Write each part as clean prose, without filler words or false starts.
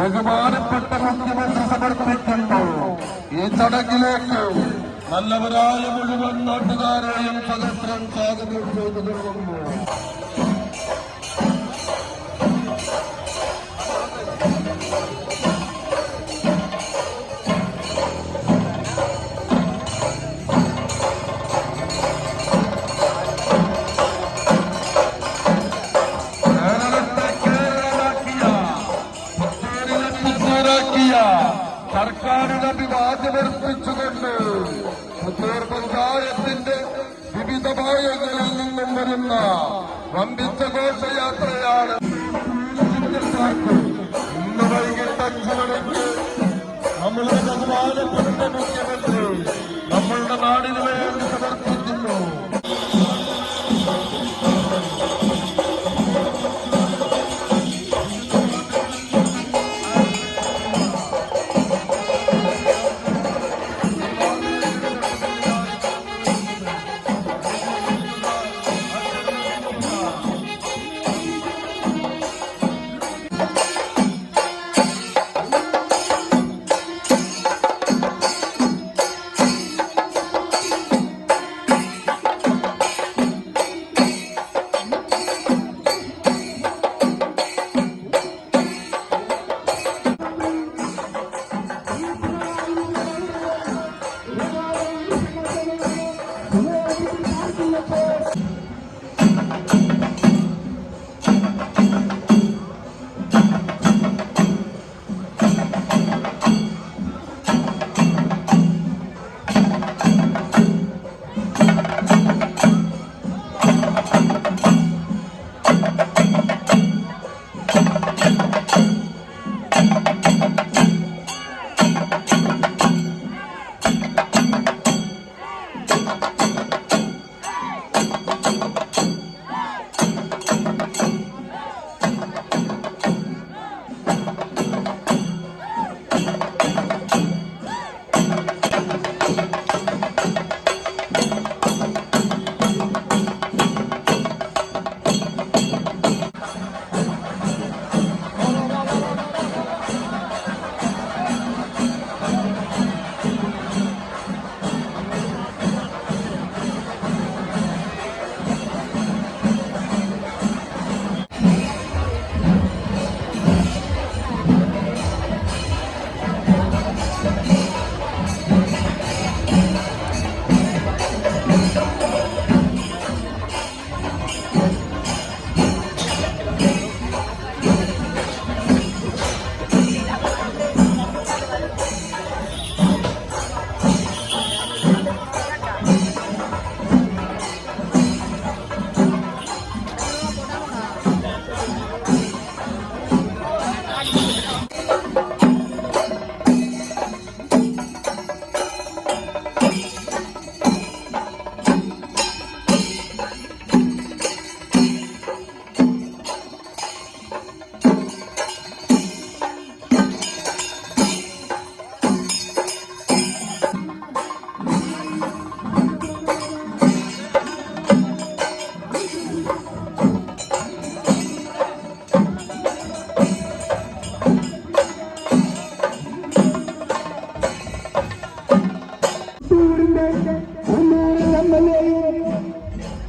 ബഹുമാനപ്പെട്ട മുഖ്യമന്ത്രി സമർപ്പിക്കുന്നു. ഈ ചടങ്ങിലേക്ക് നല്ലവരായ മുഴുവൻ നാട്ടുകാരെയും സഹസ്രം സ്വാഗതം ചെയ്തു നൽകുന്നു. സർക്കാരിന് അഭിവാദ്യമർപ്പിച്ചുകൊണ്ട് പുത്തൂർ പഞ്ചായത്തിന്റെ വിവിധ ഭാഗങ്ങളിൽ നിന്നും വരുന്ന വമ്പിച്ച ഘോഷയാത്രയാണ്. ഇന്ന് വൈകിട്ട് 5 മണിക്ക് നമ്മളുടെ ബഹുമാനപ്പെട്ട മുഖ്യമന്ത്രി നമ്മളുടെ നാടിന് വേണ്ടി സമർപ്പിക്കുന്നു.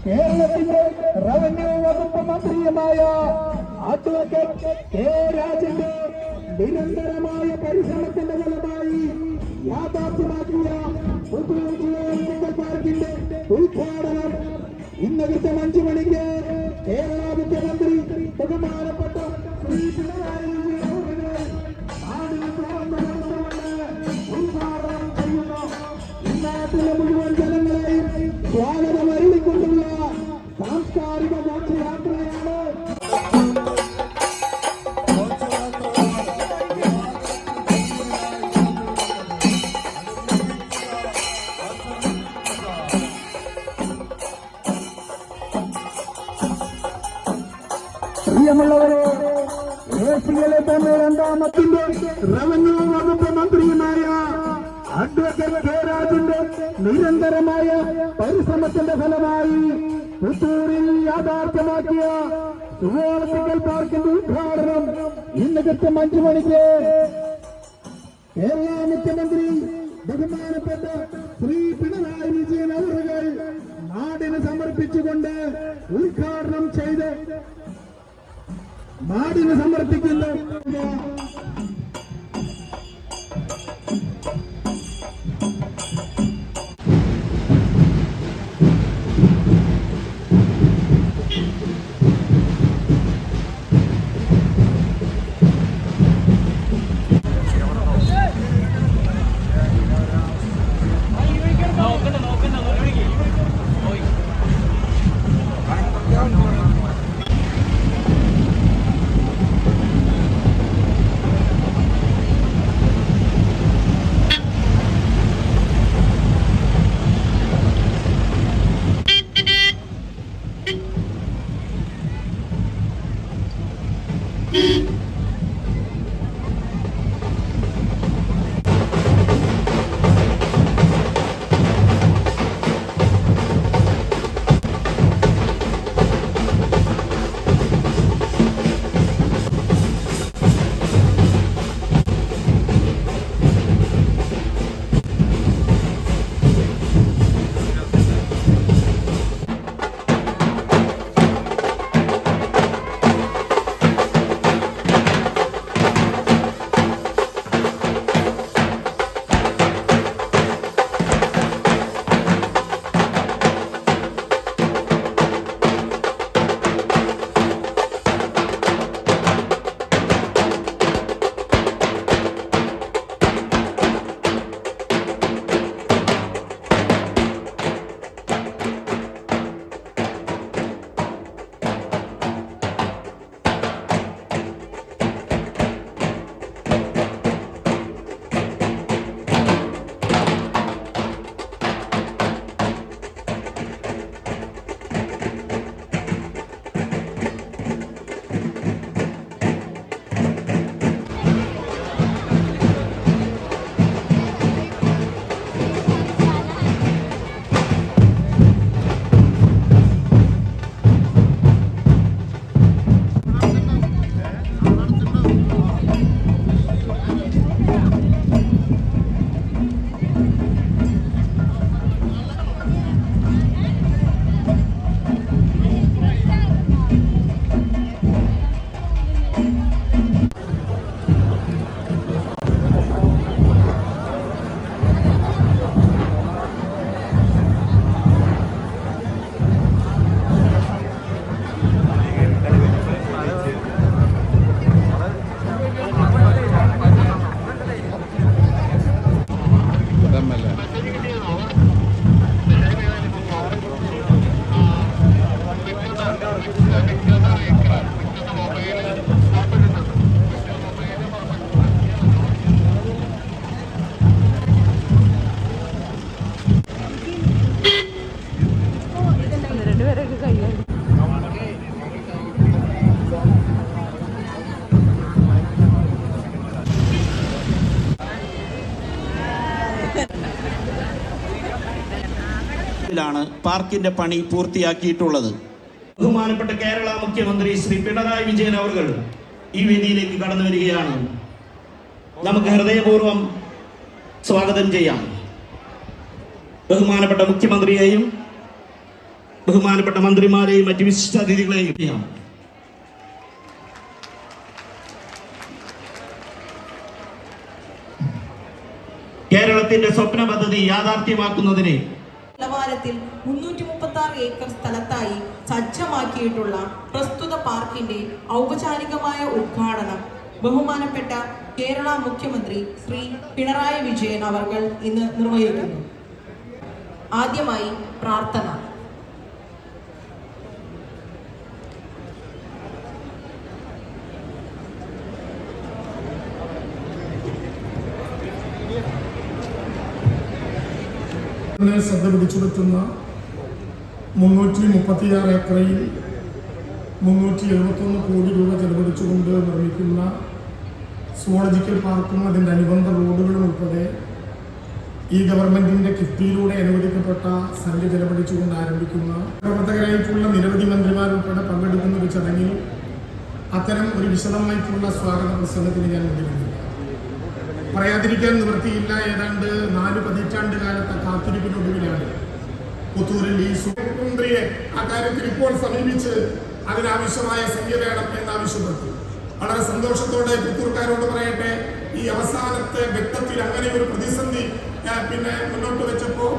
കേരളത്തിന്റെ റവന്യൂ വകുപ്പ് മന്ത്രിയുമായ അഡ്വക്കേറ്റ് കെ രാജന്റെ നിരന്തരമായ പരിശ്രമത്തിന്റെ ഫലമായി യാഥാർത്ഥ്യമാക്കിയ പുത്തൂർ ജിയോളജിക്കൽ പാർക്കിന്റെ ഉദ്ഘാടനം ഇന്ന് കൃത്യം 5 മണിക്ക് കേരള മുഖ്യമന്ത്രി ബഹുമാനപ്പെട്ട ശ്രീ പിണറായി ഉദ്ഘാടനം ചെയ്യുന്നു. ഇന്നാട്ടിലെ മുഴുവൻ ജനങ്ങളെയും സ്വാഗതം അരുളിക്കൊണ്ടുള്ള സാംസ്കാരിക ഘോഷയാത്രയാണ്. പ്രിയമുള്ളവരെ, ദേശീയയിലെ തന്നെ രണ്ടാമത്തിന്റെ റവന്യൂ വകുപ്പ് മന്ത്രിയുമായ അഡ്വക്കേറ്റ് കെ രാജന്റെ നിരന്തരമായ പരിശ്രമത്തിന്റെ ഫലമായി പുത്തൂരിൽ യാഥാർത്ഥ്യമാക്കിയ സുവോളജിക്കൽ പാർക്കിന്റെ ഉദ്ഘാടനം ഇന്ന് കൃത്യം 5 മണിക്ക് കേരള മുഖ്യമന്ത്രി ബഹുമാനപ്പെട്ട ശ്രീ പിണറായി വിജയൻ അവറുകൾ നാടിന് സമർപ്പിച്ചുകൊണ്ട് ഉദ്ഘാടനം ചെയ്ത് നാടിന് സമർപ്പിക്കുന്നു. ാണ് പാർക്കിന്റെ പണി പൂർത്തിയാക്കിയിട്ടുള്ളത്. ബഹുമാനപ്പെട്ട കേരള മുഖ്യമന്ത്രി ശ്രീ പിണറായി വിജയൻ അവർ ഈ വേദിയിലേക്ക് കടന്നു വരികയാണ്. നമുക്ക് ഹൃദയപൂർവ്വം സ്വാഗതം ചെയ്യാം. ബഹുമാനപ്പെട്ട മുഖ്യമന്ത്രിയെയും ബഹുമാനപ്പെട്ട മന്ത്രിമാരെയും മറ്റ് വിശിഷ്ടാതിഥികളെയും ചെയ്യാം. കേരളത്തിന്റെ സ്വപ്ന പദ്ധതി യാഥാർത്ഥ്യമാക്കുന്നതിന് നിലവാരത്തിൽ 336 ഏക്കർ സ്ഥലത്തായി സജ്ജമാക്കിയിട്ടുള്ള പ്രസ്തുത പാർക്കിന്റെ ഔപചാരികമായ ഉദ്ഘാടനം ബഹുമാനപ്പെട്ട കേരള മുഖ്യമന്ത്രി ശ്രീ പിണറായി വിജയൻ അവർ ഇന്ന് നിർവഹിക്കുന്നു. ആദ്യമായി പ്രാർത്ഥന. ശ്രദ്ധ പിടിച്ചുപറ്റുന്ന 336 ഏക്കറിൽ 371 കോടി രൂപ ചെലവഴിച്ചുകൊണ്ട് നിർമ്മിക്കുന്ന സുവോളജിക്കൽ പാർക്കും അതിൻ്റെ അനുബന്ധ റോഡുകളും ഉൾപ്പെടെ ഈ ഗവൺമെന്റിന്റെ കിഫ്ബിയിലൂടെ അനുവദിക്കപ്പെട്ട സംഖ്യ ചെലവഴിച്ചുകൊണ്ട് ആരംഭിക്കുന്ന പ്രവർത്തകരായിട്ടുള്ള നിരവധി മന്ത്രിമാരുൾപ്പെടെ പങ്കെടുക്കുന്ന ഒരു ചടങ്ങിൽ അത്തരം ഒരു വിശദമായിട്ടുള്ള സ്വാഗത പ്രസംഗത്തിന് ഞാൻ മുതിരുന്നു. പറയാതിരിക്കാൻ നിവൃത്തിയില്ല. ഏതാണ്ട് 4 പതിറ്റാണ്ട് കാലത്തെ കാത്തിരിപ്പിനൊടുവിലാണ് പുത്തൂരിൽ ഈ മുഖ്യമന്ത്രിയെ അക്കാര്യത്തിൽ ഇപ്പോൾ സമീപിച്ച് അതിനാവശ്യമായ സംഖ്യ വേണം എന്നാവശ്യപ്പെട്ടു. വളരെ സന്തോഷത്തോടെ പുത്തൂർക്കാരോട് പറയട്ടെ, ഈ അവസാനത്തെ ഘട്ടത്തിൽ അങ്ങനെ ഒരു പ്രതിസന്ധി മുന്നോട്ട് വെച്ചപ്പോൾ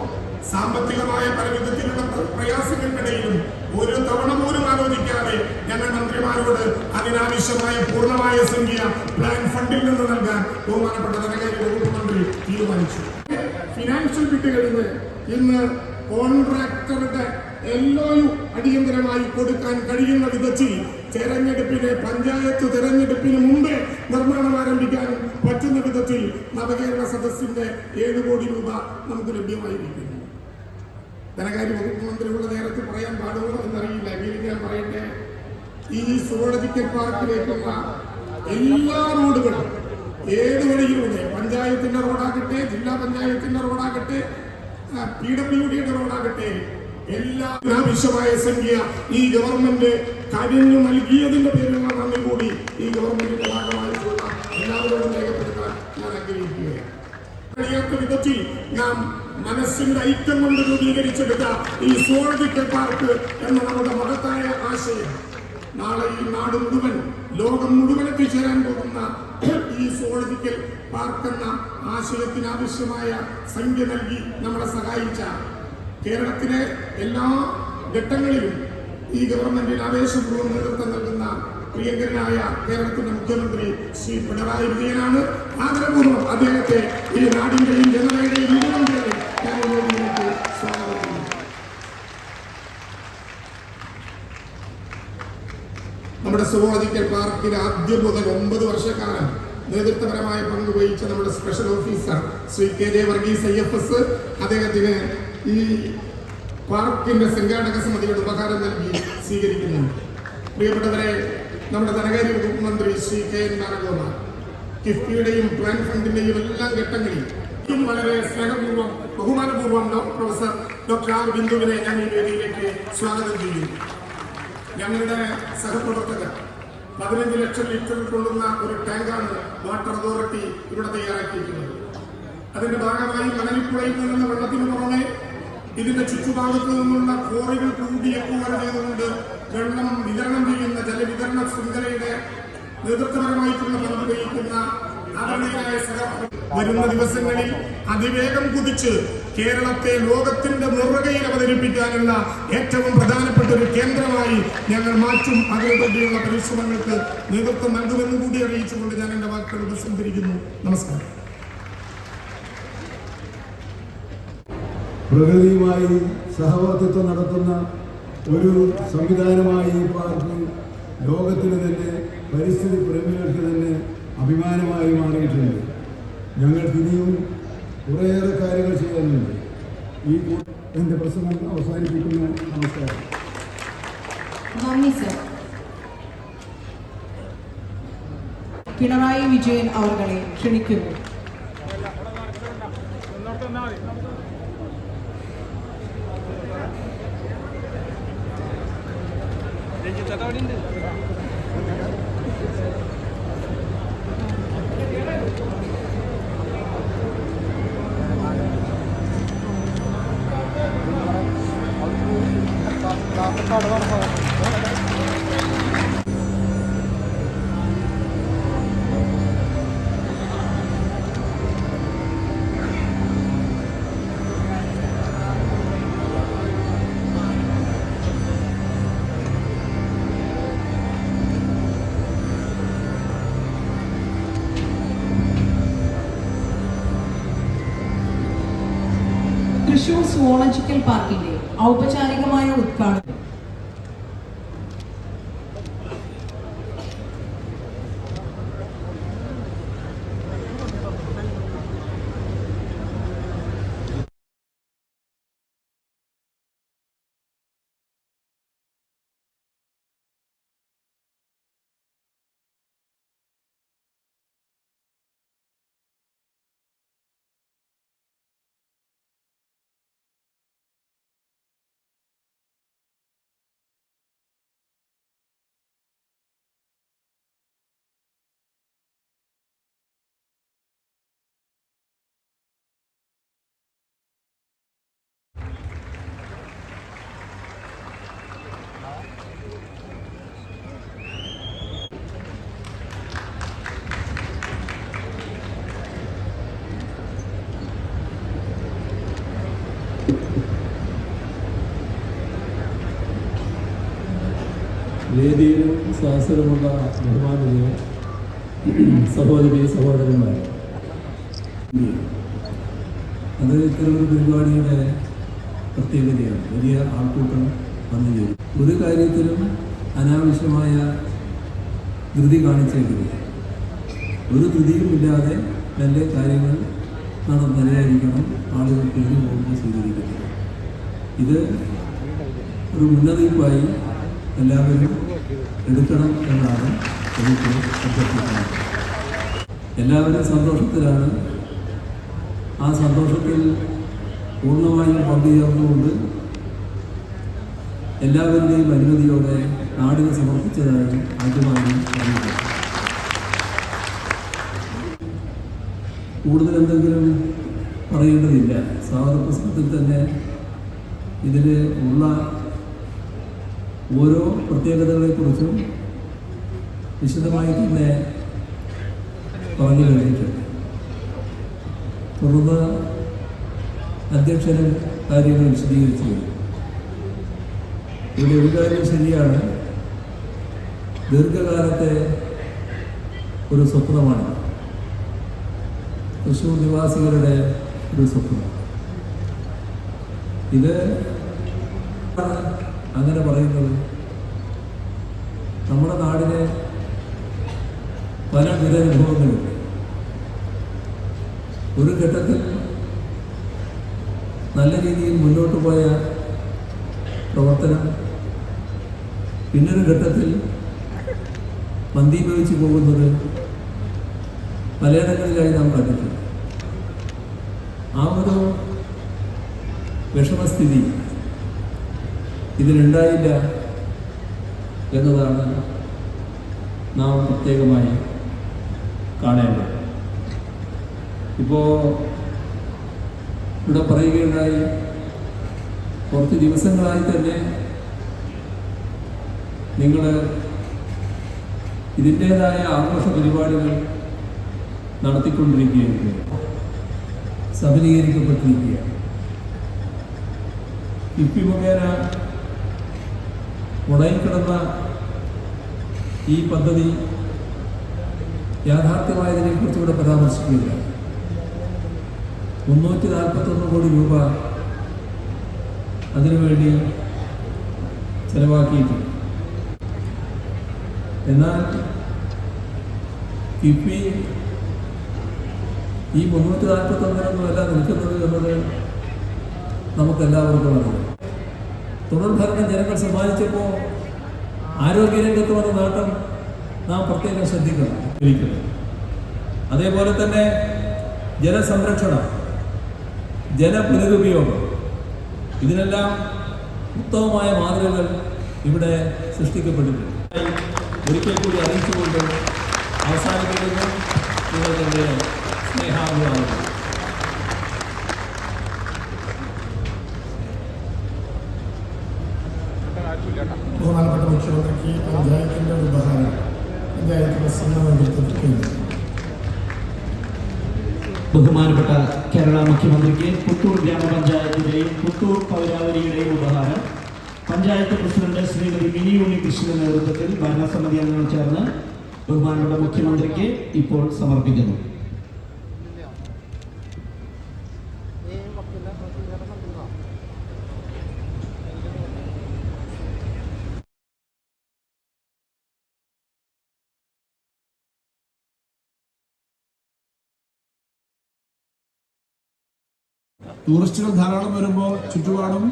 സാമ്പത്തികമായ പല വിധത്തിലുള്ള പ്രയാസങ്ങൾക്കിടയിലും ഒരു തവണ പോലും ആലോചിക്കാതെ ഞങ്ങൾ മന്ത്രിമാരോട് അതിനാവശ്യമായ പൂർണ്ണമായ സംഖ്യ പ്ലാൻ ഫണ്ടിൽ നിന്ന് നൽകാൻ ബഹുമാനപ്പെട്ട ധനകാര്യ വകുപ്പ് മന്ത്രി തീരുമാനിച്ചു. ഫിനാൻഷ്യൽ ബില്ലുകളിൽ ഇന്ന് കോൺട്രാക്ടറുടെ LOU അടിയന്തരമായി കൊടുക്കാൻ കഴിയുന്ന വിധത്തിൽ പഞ്ചായത്ത് തെരഞ്ഞെടുപ്പിന് മുമ്പേ നിർമ്മാണം ആരംഭിക്കാൻ പറ്റുന്ന വിധത്തിൽ നവകേരള സദസ്സിന്റെ 7 കോടി രൂപ നമുക്ക് ലഭ്യമായിരിക്കുന്നു. ധനകാര്യ വകുപ്പ് മന്ത്രിയുള്ള നേരത്തെ പറയാൻ പാടുമോ എന്നറിയില്ല. എങ്കിലും ഞാൻ പറയട്ടെ, ഈ സുവോളജിക്കൽ പാർക്കിലേക്കുള്ള എല്ലാ റോഡുകളും ഏത് വഴിയിലൂടെ, പഞ്ചായത്തിന്റെ റോഡാകട്ടെ, ജില്ലാ പഞ്ചായത്തിന്റെ റോഡാകട്ടെ, PWDയുടെ റോഡാകട്ടെ, എല്ലാ ആവശ്യമായ സംഖ്യ ഈ ഗവൺമെന്റ് കഴിഞ്ഞു നൽകിയതിന്റെ പേരിലുള്ള നന്ദി കൂടി ഈ ഗവൺമെന്റിന്റെ ഭാഗമായിട്ടുള്ള എല്ലാവരോടും രേഖപ്പെടുത്താൻ ഞാൻ ആഗ്രഹിക്കുകയാണ്. കഴിയാത്ത വിധത്തിൽ നാം മനസ്സിന്റെ ഐക്യം കൊണ്ട് രൂപീകരിച്ചെടുത്ത ഈ സുവോളജിക്കൽ പാർക്ക് എന്ന നമ്മുടെ മഹത്തായ ആശയം നാളെ ഈ നാട് മുഴുവൻ, ലോകം മുഴുവൻ എത്തിച്ചേരാൻ പോകുന്ന ഈ സുവോളജിക്കൽ പാർക്ക് എന്ന ആശയത്തിനാവശ്യമായ സംഖ്യ നൽകി നമ്മളെ സഹായിച്ച കേരളത്തിലെ എല്ലാ ഘട്ടങ്ങളിലും ഈ ഗവൺമെന്റിന് ആവേശപൂർവ്വം നേതൃത്വം നൽകുന്ന പ്രിയങ്കരനായ കേരളത്തിന്റെ മുഖ്യമന്ത്രി ശ്രീ പിണറായി വിജയനാണ്. ആദരപൂർവ്വം അദ്ദേഹത്തെ ഈ നാടിന്റെയും ജനതയുടെയും മുഖ്യമന്ത്രിയെ സ്വാഗതം ചെയ്യുന്നു. നമ്മുടെ സുവോളജിക്കൽ പാർക്കിൽ ആദ്യം മുതൽ 9 വർഷക്കാലം നേതൃത്വപരമായ പങ്ക് വഹിച്ച നമ്മുടെ special officer Shri KJ Varghese IFS അദ്ദേഹത്തിന് ഈ പാർക്കിന്റെ സംഘാടക സമിതിയുടെ ഉപഹാരം നൽകി സ്വീകരിക്കുന്നുണ്ട്. പ്രിയപ്പെട്ടവരെ, നമ്മുടെ ധനകാര്യ വകുപ്പ് മന്ത്രി ശ്രീ KN ബാലഗോപാൽ കിഫ്ബിയുടെയും പ്ലാൻ ഫണ്ടിന്റെയും എല്ലാ ഘട്ടങ്ങളിൽ വളരെ സ്നേഹപൂർവ്വം ബഹുമാനപൂർവ്വം പ്രൊഫസർ ഡോക്ടർ R ബിന്ദുവിനെ ഞാൻ ഈ വേദിയിലേക്ക് സ്വാഗതം ചെയ്യുന്നു. ഞങ്ങളുടെ സഹപ്രവർത്തകർ 15 ലക്ഷം ലിറ്റർ കൊള്ളുന്ന ഒരു ടാങ്കാണ് വാട്ടർ അതോറിറ്റി ഇവിടെ തയ്യാറാക്കിയിരിക്കുന്നത്. അതിന്റെ ഭാഗമായി മണലിപ്പുഴയിൽ നിന്നുള്ള വെള്ളത്തിന് പുറമെ ഇതിന്റെ ചുറ്റുഭാഗത്തു നിന്നുള്ള കോറികൾ കൂടി എക്കുവാൻ ചെയ്തുകൊണ്ട് വെള്ളം വിതരണം ചെയ്യുന്ന ജലവിതരണ ശൃംഖലയുടെ നേതൃത്വപരമായിട്ടുള്ള പങ്ക് വഹിക്കുന്ന ആദരണീയരായ വരുന്ന ദിവസങ്ങളിൽ അതിവേഗം കുതിച്ച് കേരളത്തെ ലോകത്തിന്റെ നെറുകയിൽ അവതരിപ്പിക്കാനുള്ള ഏറ്റവും പ്രധാനപ്പെട്ട ഒരു കേന്ദ്രമായി ഞങ്ങൾ മാറ്റും. അതിനുവേണ്ടിയുള്ള പരിശ്രമങ്ങൾക്ക് നേതൃത്വം നൽകുമെന്ന് കൂടി അറിയിച്ചുകൊണ്ട് ഞാൻ എന്റെ വാക്കുകൾ ഉപസംഹരിക്കുന്നു. നമസ്കാരം. പ്രകൃതിയുമായി സഹവർത്തിത്വം നടത്തുന്ന ഒരു സംവിധാനമായി ഈ പാർക്ക് ലോകത്തിന് തന്നെ, പരിസ്ഥിതി പ്രേമികൾക്ക് തന്നെ അഭിമാനമായി മാറിയിട്ടുണ്ട്. ഞങ്ങൾക്ക് ഇനിയും കുറേയേറെ കാര്യങ്ങൾ ചെയ്യാനുണ്ട്. ഈ എൻ്റെ പ്രസംഗം അവസാനിപ്പിക്കുന്നു. നമസ്കാരം. നന്ദി സർ. പിണറായി വിജയൻ അവരെ ക്ഷണിക്കുന്നു. തൃശൂർ സുവോളജിക്കൽ പാർക്കിന്റെ ഔപചാരികമായ ഉദ്ഘാടനം വേദിയിലും സഹസ്രമുള്ള ബഹുമാനിയെ സഹോദരി സഹോദരന്മാർ, അത് ഇത്തരമൊരു പരിപാടിയുടെ പ്രത്യേകതയാണ്. വലിയ ആൾക്കൂട്ടം വന്നു ചേരും. ഒരു കാര്യത്തിലും അനാവശ്യമായ ധൃതി കാണിച്ചേക്കില്ല. ഒരു ധൃതിയുമില്ലാതെ നല്ല കാര്യങ്ങൾ നടന്നതായിരിക്കണം ആളുകൾ കഴിഞ്ഞു പോകുമ്പോൾ സ്വീകരിക്കുന്നത്. ഇത് ഒരു മുന്നറിയിപ്പായി എല്ലാവരും എടുക്കണം എന്നാണ് എനിക്ക് അഭ്യർത്ഥിക്കുന്നത്. എല്ലാവരും സന്തോഷത്തിലാണ്. ആ സന്തോഷത്തിൽ പൂർണ്ണമായും പങ്കുചേർന്നുകൊണ്ട് എല്ലാവരുടെയും അനുമതിയോടെ നാടിന് സമർപ്പിച്ചതായി ആദ്യമായി അറിയിക്കുന്നു. കൂടുതൽ എന്തെങ്കിലും പറയേണ്ടതില്ല. സ്വാഗത പുസ്തകത്തിൽ തന്നെ ഇതിൽ ഉള്ള ഓരോ പ്രത്യേകതകളെക്കുറിച്ചും വിശദമായി തന്നെ പറഞ്ഞു കഴിഞ്ഞിട്ടുണ്ട്. തുടർന്ന് അധ്യക്ഷനും കാര്യങ്ങൾ വിശദീകരിച്ചു കഴിഞ്ഞു. ഇവിടെ ഒരു കാര്യം ശരിയാണ്, ദീർഘകാലത്തെ ഒരു സ്വപ്നമാണ് തൃശ്ശൂർ നിവാസികളുടെ ഒരു സ്വപ്നം. ഇത് അങ്ങനെ പറയുന്നത് നമ്മുടെ നാടിന് പല ദുരനുഭവങ്ങളുണ്ട്. ഒരു ഘട്ടത്തിൽ നല്ല രീതിയിൽ മുന്നോട്ട് പോയ പ്രവർത്തനം പിന്നൊരു ഘട്ടത്തിൽ മന്ദീഭവിച്ചു പോകുന്നത് പലയിടങ്ങളിലായി നാം കണ്ടിട്ടുണ്ട്. ആ ഒരു വിഷമസ്ഥിതി ഇതിലുണ്ടായില്ല എന്നതാണ് നാം പ്രത്യേകമായി കാണേണ്ടത്. ഇപ്പോൾ ഇവിടെ പറയുകയുണ്ടായി, കുറച്ച് ദിവസങ്ങളായി തന്നെ നിങ്ങൾ ഇതിൻ്റേതായ ആഘോഷ പരിപാടികൾ നടത്തിക്കൊണ്ടിരിക്കുകയാണ്, സഫലീകരിക്കപ്പെട്ടിരിക്കുകയാണ്. കിഫ്ബി മുഖേന മുടങ്ങിക്കിടന്ന ഈ പദ്ധതി യാഥാർത്ഥ്യമായതിനെക്കുറിച്ച് ഇവിടെ പരാമർശിക്കുകയില്ല. 341 കോടി രൂപ അതിനുവേണ്ടി ചെലവാക്കിയിട്ടുണ്ട്. എന്നാൽ കിഫ്ബി ഈ 341-നൊന്നുമല്ല നിൽക്കുന്നത് എന്നത് നമുക്കെല്ലാവർക്കും അറിയാം. തുടർഭരണം ജനങ്ങൾ സമ്മാനിച്ചപ്പോൾ ആരോഗ്യരംഗത്ത് വന്ന നേട്ടം നാം പ്രത്യേകം ശ്രദ്ധിക്കണം. അതേപോലെ തന്നെ ജലസംരക്ഷണം, ജലപുനരുപയോഗം, ഇതിനെല്ലാം ഉത്തമമായ മാതൃകകൾ ഇവിടെ സൃഷ്ടിക്കപ്പെട്ടിട്ടുണ്ട്. ഒരിക്കൽ കൂടി അറിയിച്ചുകൊണ്ട് അവസാനിപ്പിക്കുന്നു. നിങ്ങളുടെ സ്നേഹാഭിവാദം. ബഹുമാനപ്പെട്ട മുഖ്യമന്ത്രിക്ക് പഞ്ചായത്തിൻ്റെ ഒരു ഉപഹാരം പഞ്ചായത്ത് പ്രസിഡന്റ് നേതൃത്വത്തിൽ ബഹുമാനപ്പെട്ട കേരള മുഖ്യമന്ത്രിക്ക് പുത്തൂർ ഗ്രാമപഞ്ചായത്തിന്റെയും പുത്തൂർ പൗരാവലിയുടെയും ഉപഹാരം പഞ്ചായത്ത് പ്രസിഡന്റ് ശ്രീമതി മിനി ഉണ്ണികൃഷ്ണന്റെ നേതൃത്വത്തിൽ ഭരണസമിതി അംഗങ്ങൾ ചേർന്ന് ബഹുമാനപ്പെട്ട മുഖ്യമന്ത്രിക്ക് ഇപ്പോൾ സമർപ്പിക്കുന്നു. ടൂറിസ്റ്റുകൾ ധാരാളം വരുമ്പോൾ ചുറ്റുപാടും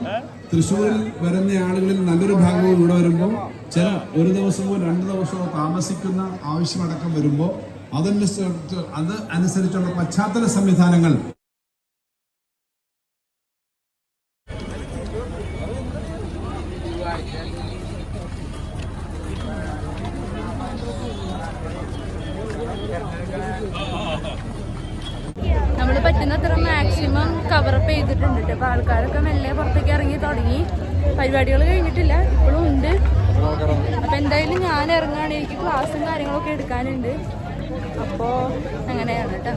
തൃശ്ശൂരിൽ വരുന്ന ആളുകളിൽ നല്ലൊരു ഭാഗവും ഇവിടെ വരുമ്പോൾ ചില ഒരു ദിവസമോ 2 ദിവസമോ താമസിക്കുന്ന ആവശ്യമടക്കം വരുമ്പോൾ അനുസരിച്ചുള്ള പശ്ചാത്തല സംവിധാനങ്ങൾ നമ്മൾ പറ്റുന്നത്ര മാക്സിമം കവറപ്പ് ചെയ്തിട്ടുണ്ട്. അപ്പോൾ ആൾക്കാരൊക്കെ മെല്ലെ പുറത്തേക്ക് ഇറങ്ങി തുടങ്ങി. പരിപാടികൾ കഴിഞ്ഞിട്ടില്ല, ഇപ്പോഴും ഉണ്ട്. അപ്പോൾ എന്തായാലും ഞാൻ ഇറങ്ങുകയാണ്, എനിക്ക് ക്ലാസ്സും കാര്യങ്ങളൊക്കെ എടുക്കാനുണ്ട്. അപ്പോൾ അങ്ങനെയാണ് കേട്ടോ.